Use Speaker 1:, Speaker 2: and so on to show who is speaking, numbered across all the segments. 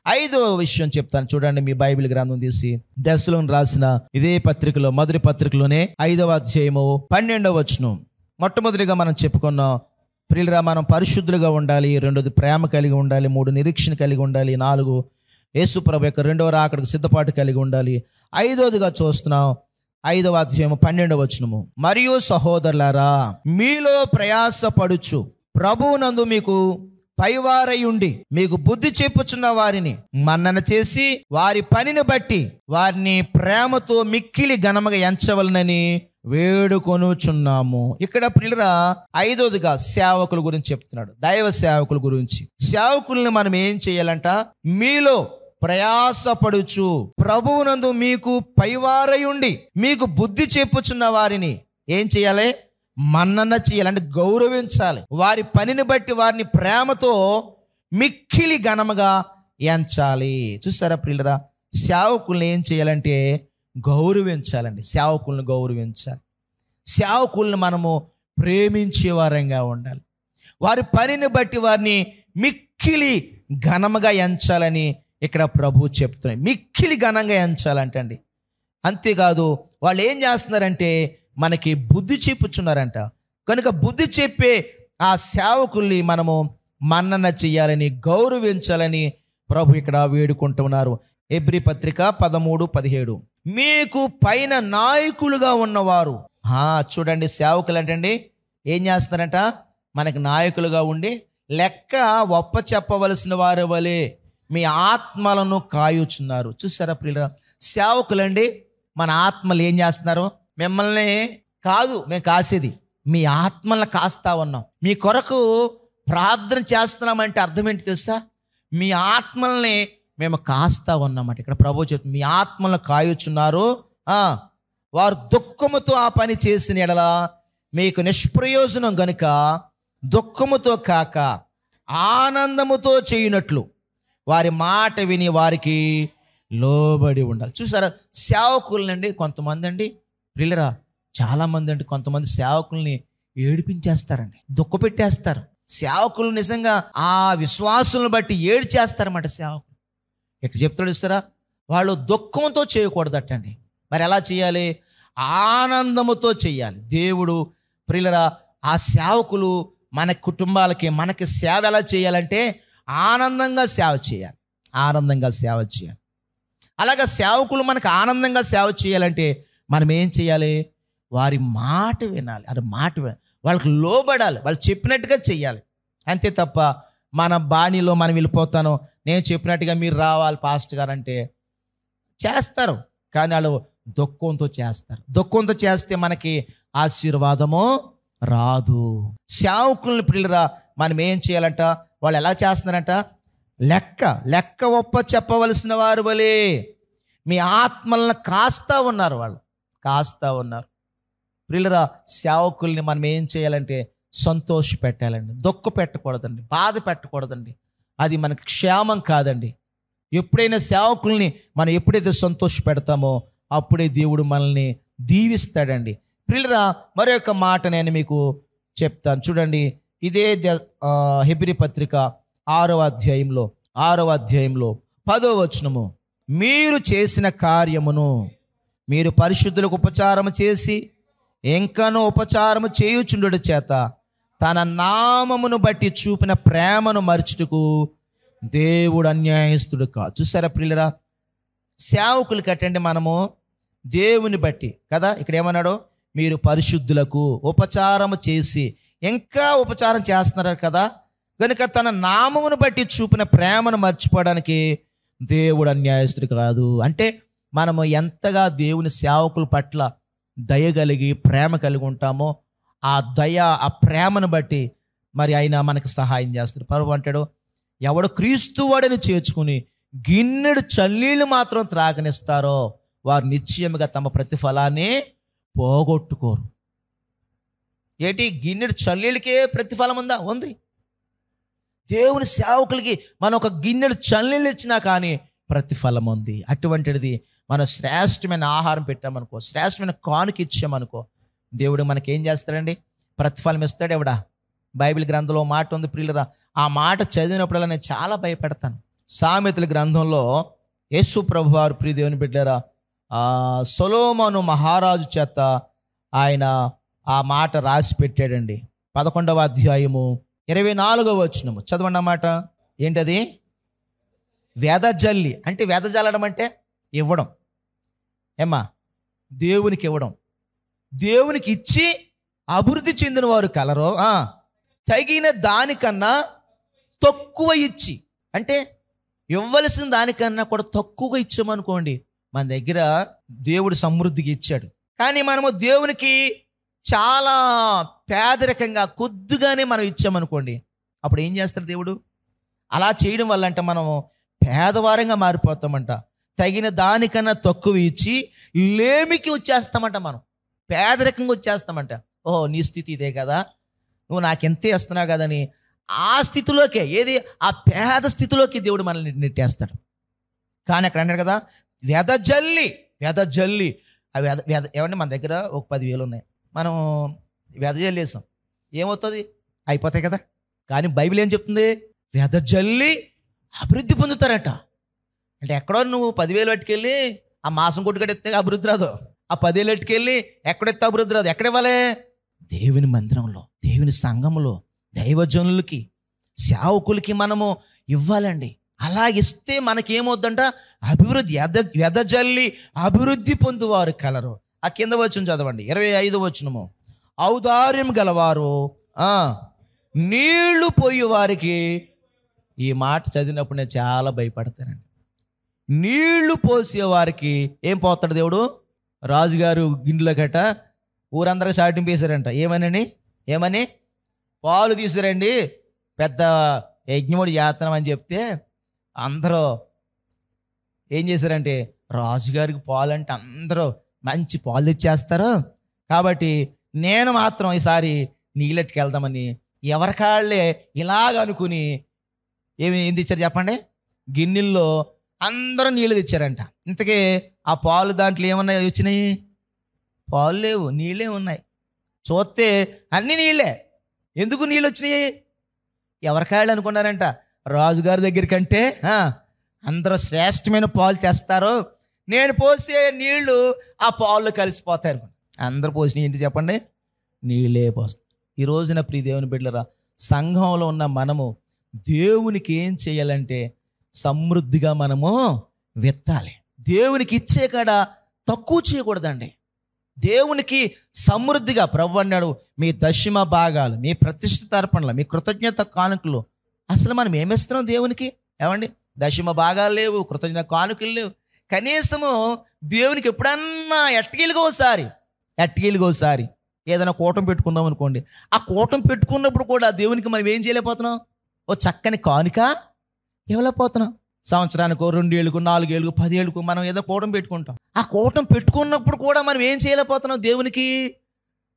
Speaker 1: ఐదవ విషయం చెప్తాను చూడండి, మీ బైబిల్ గ్రంథం తీసి దశలోని రాసిన ఇదే పత్రికలో మొదటి పత్రికలోనే 5వ అధ్యాయము 12వ వచనం. మొట్టమొదటిగా మనం చెప్పుకున్నాం, ప్రియులరా మనం పరిశుద్ధులుగా ఉండాలి, 2 ప్రేమ కలిగి ఉండాలి, 3 నిరీక్షణ కలిగి ఉండాలి, 4 యేసు ప్రభు యొక్క 2వ రాకడకు సిద్ధపాటు కలిగి ఉండాలి. 5వదిగా చూస్తున్నాం 5వ అధ్యాయము 12వ వచనము. మరియు సహోదరులారా, మీలో ప్రయాసపడుచు ప్రభువునందు మీకు పైవారయుండి మీకు బుద్ధి చెప్పుచున్న వారిని మన్నన చేసి వారి పనిని బట్టి వారిని ప్రేమతో మిక్కిలి ఘనముగా ఎంచవలనని వేడుకొనుచున్నాము. ఇక్కడ ప్రియులరా 5వదిగా సేవకుల గురించి చెప్తున్నాడు, దైవ సేవకుల గురించి. సేవకుల్ని మనం ఏం చేయాలంట? మీలో ప్రయాసపడుచు ప్రభువునందు మీకు పైవారయుండి మీకు బుద్ధి చెప్పుచున్న వారిని ఏం చేయాలి? మన్నన చేయాలి, అంటే గౌరవించాలి. వారి పనిని బట్టి వారిని ప్రేమతో మిక్కిలి ఘనముగా ఎంచాలి. చూసారా ప్రియులరా, సేవకుల్ని ఏం చేయాలంటే గౌరవించాలండి. సేవకుల్ని గౌరవించాలి. సేవకుల్ని మనము ప్రేమించే వారంగా ఉండాలి. వారి పనిని బట్టి వారిని మిక్కిలి ఘనముగా ఎంచాలని ఇక్కడ ప్రభువు చెప్తున్నాయి. మిక్కిలి ఘనంగా ఎంచాలంటండి. అంతేకాదు వాళ్ళు ఏం చేస్తున్నారంటే మనకి బుద్ధి చెప్పుచున్నారంట. కనుక బుద్ధి చెప్పే ఆ సేవకుల్ని మనము మన్నన చేయాలని, గౌరవించాలని ప్రభు ఇక్కడ వేడుకుంటున్నారు. హెబ్రీ పత్రిక 13:17. మీకు పైన నాయకులుగా ఉన్నవారు, చూడండి సేవకులు అంటండి ఏం చేస్తున్నారంట? మనకి నాయకులుగా ఉండి లెక్క ఒప్ప చెప్పవలసిన వారి వలె మీ ఆత్మలను కాయుచున్నారు. చూసారా ప్రియులరా, సేవకులండి మన ఆత్మలు ఏం చేస్తున్నారు? మిమ్మల్ని కాదు మేము కాసేది, మీ ఆత్మలను కాస్తా ఉన్నాం. మీ కొరకు ప్రార్థన చేస్తున్నామంటే అర్థం ఏంటి తెలుసా? మీ ఆత్మల్ని మేము కాస్తా ఉన్నామంట. ఇక్కడ ప్రభువు చెప్తుంది, మీ ఆత్మలను కాయుచున్నారు. వారు దుఃఖముతో ఆ పని చేసిన ఎడల మీకు నిష్ప్రయోజనం గనుక దుఃఖముతో కాక ఆనందముతో చేయునట్లు వారి మాట విని వారికి లోబడి ఉండాలి. చూసారా సేవకులనండి కొంతమంది అండి ప్రియులరా, చాలామంది అండి కొంతమంది సేవకుల్ని ఏడిపించేస్తారండి, దుఃఖ పెట్టేస్తారు. సేవకులు నిజంగా ఆ విశ్వాసులను బట్టి ఏడు చేస్తారన్నమాట సేవకులు. ఇక్కడ చెప్తాడు ఇస్తారా, వాళ్ళు దుఃఖంతో చేయకూడదటండి. మరి ఎలా చేయాలి? ఆనందముతో చేయాలి. దేవుడు ప్రియులరా ఆ సేవకులు మన కుటుంబాలకి మనకి సేవ ఎలా చేయాలంటే ఆనందంగా సేవ చేయాలి, ఆనందంగా సేవ చేయాలి. అలాగా సేవకులు మనకు ఆనందంగా సేవ చేయాలంటే మనం ఏం చేయాలి? వారి మాట వినాలి. అది మాట వాళ్ళకి లోబడాలి, వాళ్ళు చెప్పినట్టుగా చెయ్యాలి. అంతే తప్ప మన బాణీలో మనం వెళ్ళిపోతాను, నేను చెప్పినట్టుగా మీరు రావాలి పాస్టర్ గారు అంటే చేస్తారు, కానీ వాళ్ళు దుఃఖంతో చేస్తారు. దుఃఖంతో చేస్తే మనకి ఆశీర్వాదము రాదు. సేవకుల్ని ప్రియులరా మనం ఏం చేయాలంట? వాళ్ళు ఎలా చేస్తున్నారంట? లెక్క ఒప్ప చెప్పవలసిన వారు వలే మీ ఆత్మలను కాస్తా ఉన్నారు, వాళ్ళు కాస్తా ఉన్నారు. ప్రియులరా సేవకుల్ని మనం ఏం చేయాలంటే సంతోష పెట్టాలండి, దుఃఖ పెట్టకూడదండి, బాధ పెట్టకూడదండి. అది మనకి క్షేమం కాదండి. ఎప్పుడైనా సేవకుల్ని మనం ఎప్పుడైతే సంతోష పెడతామో అప్పుడే దేవుడు మనల్ని దీవిస్తాడండి. ప్రియులరా మరొక మాట నేను మీకు చెప్తాను చూడండి. ఇదే హెబ్రీ పత్రిక 6వ అధ్యాయంలో 10వ వచనము. మీరు చేసిన కార్యమును మీరు పరిశుద్ధులకు ఉపచారము చేసి ఇంకనూ ఉపచారము చేయుచుండుట చేత తన నామమును బట్టి చూపిన ప్రేమను మరచుటకు దేవుడు అన్యాయస్తుడు కాదు. చూసారా ప్రియులరా, సేవకులు కట్టండి మనము దేవుని బట్టి కదా. ఇక్కడ ఏమన్నాడు? మీరు పరిశుద్ధులకు ఉపచారము చేసి ఇంకా ఉపచారం చేస్తున్నారు కదా, కనుక తన నామమును బట్టి చూపిన ప్రేమను మర్చిపోవడానికి దేవుడు అన్యాయస్తుడు కాదు. అంటే మనము ఎంతగా దేవుని సేవకుల పట్ల దయ కలిగి ప్రేమ కలిగి ఉంటామో ఆ దయ ఆ ప్రేమను బట్టి మరి ఆయన మనకు సహాయం చేస్తాడు. ప్రభువు అంటాడు, ఎవడు క్రీస్తు వాడిని చేర్చుకుని గిన్నెడు చన్నీళ్ళు మాత్రం త్రాగనిస్తారో వారు నిశ్చయముగా తమ ప్రతిఫలాన్ని పోగొట్టుకోరు. ఏంటి? గిన్నెడు చన్నీళ్ళకే ప్రతిఫలం ఉందా? ఉంది. దేవుని సేవకులకి మనం ఒక గిన్నెడు చన్నీళ్ళు ఇచ్చినా కానీ ప్రతిఫలం ఉంది. అటువంటిది మనం శ్రేష్టమైన ఆహారం పెట్టామనుకో, శ్రేష్టమైన కానుక ఇచ్చామనుకో, దేవుడు మనకేం చేస్తాడండి? ప్రతిఫలం ఇస్తాడు. ఎవడా? బైబిల్ గ్రంథంలో మాట ఉంది ప్రియులరా, ఆ మాట చదివినప్పుడల్లా నేను చాలా భయపెడతాను. సామెతల గ్రంథంలో యేసు ప్రభు వారు ప్రియ దేవుని బిడ్డలారా సొలొమోను మహారాజు చేత ఆయన ఆ మాట రాసి పెట్టాడండి. 11వ అధ్యాయము 24వ వచనము చదవండి. అన్నమాట ఏంటది? వెదజల్లి అంటే, వెదజల్లడం అంటే ఇవ్వడం. ఏమ్మా? దేవునికి ఇవ్వడం. దేవునికి ఇచ్చి అభివృద్ధి చెందిన వారు కలరో, తగిన దానికన్నా తక్కువ ఇచ్చి, అంటే ఇవ్వవలసిన దానికన్నా కూడా తక్కువగా ఇచ్చామనుకోండి, మన దగ్గర దేవుడు సమృద్ధిగా ఇచ్చాడు. కానీ మనము దేవునికి చాలా పేదరికంగా కొద్దిగానే మనం ఇచ్చామనుకోండి, అప్పుడు ఏం చేస్తాడు దేవుడు? అలా చేయడం వల్ల అంటే మనం పేదవారంగా మారిపోతామంట. తగిన దానికన్నా తక్కువ ఇచ్చి లేమికి వచ్చేస్తామంట, మనం పేదరికంగా వచ్చేస్తామంట. ఓహో, నీ స్థితి ఇదే కదా, నువ్వు నాకెంతే ఇస్తున్నావు కదని ఆ స్థితిలోకే, ఏది ఆ పేద స్థితిలోకి దేవుడు మనల్ని నెట్టేస్తాడు. కానీ అక్కడ అన్నాడు కదా, వెదజల్లి అవి ఏమంటే మన దగ్గర ఒక 10,000 ఉన్నాయి, మనం వెదజల్లేసాం, ఏమవుతుంది? అయిపోతాయి కదా. కానీ బైబిల్ ఏం చెప్తుంది? వెదజల్లి అభివృద్ధి పొందుతారట. అంటే ఎక్కడో నువ్వు 10,000 పట్టుకెళ్ళి ఆ మాసం కొట్టుకడెత్తే అభివృద్ధి రాదు, ఆ 10,000 పట్టుకెళ్ళి ఎక్కడెత్తే అభివృద్ధి రాదు. ఎక్కడ ఇవ్వాలి? దేవుని మందిరంలో, దేవుని సంఘంలో, దైవజనులకి, సేవకులకి మనము ఇవ్వాలండి. అలా ఇస్తే మనకేమవుద్దంట? అభివృద్ధి. వెదజల్లి అభివృద్ధి పొందువారు కలరు. ఆ కింద వచనం చదవండి, 25వ వచనము. ఔదార్యం గలవారు నీళ్లు పోయి వారికి. ఈ మాట చదివినప్పుడు నేను చాలా భయపడతానండి. నీళ్లు పోసే వారికి ఏం పోతాడు దేవుడు? రాజుగారు గిన్నెలో గట ఊరందరికి చాటింపు వేశారంట. ఏమని పాలు తీసుకురండి, పెద్ద యజ్ఞముడి యాతనం అని చెప్తే అందరూ ఏం చేశారంటే, రాజుగారికి పాలు అంటే అందరూ మంచి పాలు తెచ్చేస్తారు కాబట్టి నేను మాత్రం ఈసారి నీళ్ళెట్టుకు వెళ్దామని ఎవరికాళ్ళే ఇలాగ అనుకుని ఏం తెచ్చారు చెప్పండి? గిన్నెల్లో అందరూ నీళ్ళు తెచ్చారంట. ఇంతకీ ఆ పాలు దాంట్లో ఏమన్నా వచ్చినాయి? పాలు లేవు, నీళ్ళే ఉన్నాయి. చూస్తే అన్ని నీళ్ళే. ఎందుకు నీళ్ళు వచ్చినాయి? ఎవరికాళ్ళు అనుకున్నారంట, రాజుగారి దగ్గర కంటే అందరూ శ్రేష్టమైన పాలు తెస్తారు, నేను పోసే నీళ్లు ఆ పాలు కలిసిపోతారు. అందరూ పోసినాయి ఏంటి చెప్పండి? నీళ్ళే పోస్తాయి. ఈ రోజున ప్రియ దేవుని బిడ్డలారా, సంఘంలో ఉన్న మనము దేవునికి ఏం చేయాలంటే సమృద్ధిగా మనము విత్తాలి. దేవునికి ఇచ్చే కాడ తక్కువ చేయకూడదండి. దేవునికి సమృద్ధిగా ప్రభు అన్నాడు, మీ దశమ భాగాలు, మీ ప్రతిష్ఠిత అర్పణలు, మీ కృతజ్ఞత కానుకలు. అసలు మనం ఏమిస్తున్నాం దేవునికి? ఏమండి, దశమ భాగాలు లేవు, కృతజ్ఞత కానుకలు లేవు. కనీసము దేవునికి ఎప్పుడన్నా ఎట్టకేలుగా ఒకసారి ఏదైనా కూటం పెట్టుకుందాం అనుకోండి, ఆ కూటం పెట్టుకున్నప్పుడు కూడా దేవునికి మనం ఏం చేయలేకపోతున్నాం? ఓ చక్కని కానుక ఇవ్వలేకపోతున్నాం. సంవత్సరానికో 2 ఏళ్ళకు 4 ఏళ్ళకు 10 ఏళ్ళకు మనం ఏదో కూటం పెట్టుకుంటాం. ఆ కూటం పెట్టుకున్నప్పుడు కూడా మనం ఏం చేయలేకపోతున్నాం? దేవునికి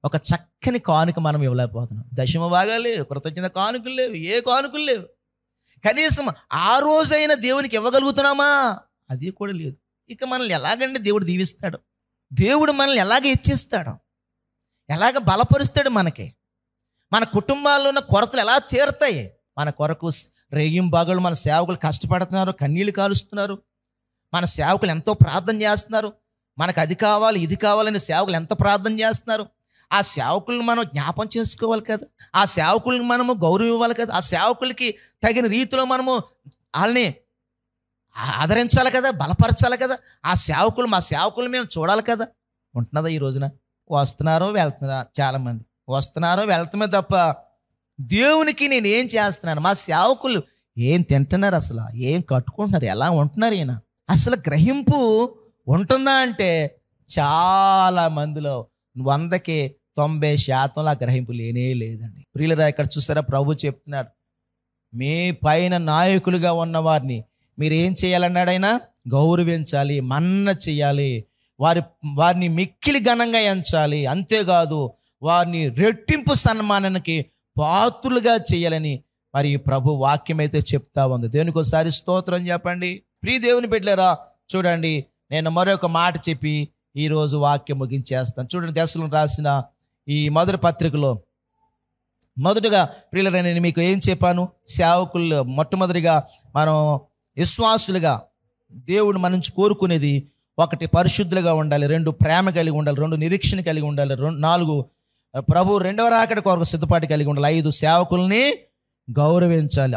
Speaker 1: ఒక చక్కని కానుక మనం ఇవ్వలేకపోతున్నాం. దశమ భాగాలు లేవు, కృతజ్ఞత కానుకలు లేవు, ఏ కానుకలు లేవు. కనీసం ఆ రోజైనా దేవునికి ఇవ్వగలుగుతున్నామా? అది కూడా లేదు. ఇక మనల్ని ఎలాగండి దేవుడు దీవిస్తాడు? దేవుడు మనల్ని ఎలాగ ఇచ్చేస్తాడు? ఎలాగ బలపరుస్తాడు? మన కుటుంబాల్లో ఉన్న కొరతలు ఎలా తీరుతాయి? మన కొరకు రేయింబాగులు మన సేవకులు కష్టపడుతున్నారు, కన్నీళ్ళు కాలుస్తున్నారు. మన సేవకులు ఎంతో ప్రార్థన చేస్తున్నారు. మనకు అది కావాలి, ఇది కావాలని సేవకులు ఎంత ప్రార్థన చేస్తున్నారు. ఆ సేవకులను మనం జ్ఞాపం చేసుకోవాలి కదా, ఆ సేవకులను మనము గౌరవం ఇవ్వాలి కదా, ఆ సేవకులకి తగిన రీతిలో మనము వాళ్ళని ఆదరించాలి కదా, బలపరచాలి కదా. ఆ సేవకులు, మా సేవకులు మేము చూడాలి కదా. ఉంటున్నదా ఈ రోజున? వస్తున్నారో వెళ్తున్నారా? చాలామంది వస్తున్నారో వెళ్తామే తప్ప దేవునికి నేను ఏం చేస్తున్నాను, మా సేవకులు ఏం తింటున్నారు, అసలు ఏం కట్టుకుంటున్నారు, ఎలా ఉంటున్నారు, ఈయన అసలు గ్రహింపు ఉంటుందా అంటే చాలా మందిలో 100కి 90% ఆ గ్రహింపు లేనే లేదండి. ప్రియులరా, ఇక్కడ చూసారా, ప్రభు చెప్తున్నాడు, మీ పైన నాయకులుగా ఉన్న వారిని మీరు ఏం చేయాలన్నాడు ఆయన? గౌరవించాలి, మన్న చేయాలి, వారిని మిక్కిలి ఘనంగా ఎంచాలి. అంతేకాదు వారిని రెట్టింపు సన్మానానికి పాత్రులుగా చేయాలని మరి ప్రభు వాక్యం అయితే చెప్తా ఉంది. దేవునికి ఒకసారి స్తోత్రం చెప్పండి. ప్రియ దేవుని బిడ్డలారా, చూడండి, నేను మరొక మాట చెప్పి ఈరోజు వాక్యం ముగించేస్తాను. చూడండి, దశలను రాసిన ఈ మొదటి పత్రికలో మొదటగా ప్రియులరా నేను మీకు ఏం చెప్పాను? సేవకులు మొట్టమొదటిగా మనం విశ్వాసులుగా దేవుడు మన నుంచి కోరుకునేది, ఒకటి పరిశుద్ధులుగా ఉండాలి, 2 ప్రేమ కలిగి ఉండాలి, 2 నిరీక్షణ కలిగి ఉండాలి, 4 ప్రభు రెండవ రాకడ కొరకు సిద్ధపాటు కలిగి ఉండాలి, 5 సేవకుల్ని గౌరవించాలి.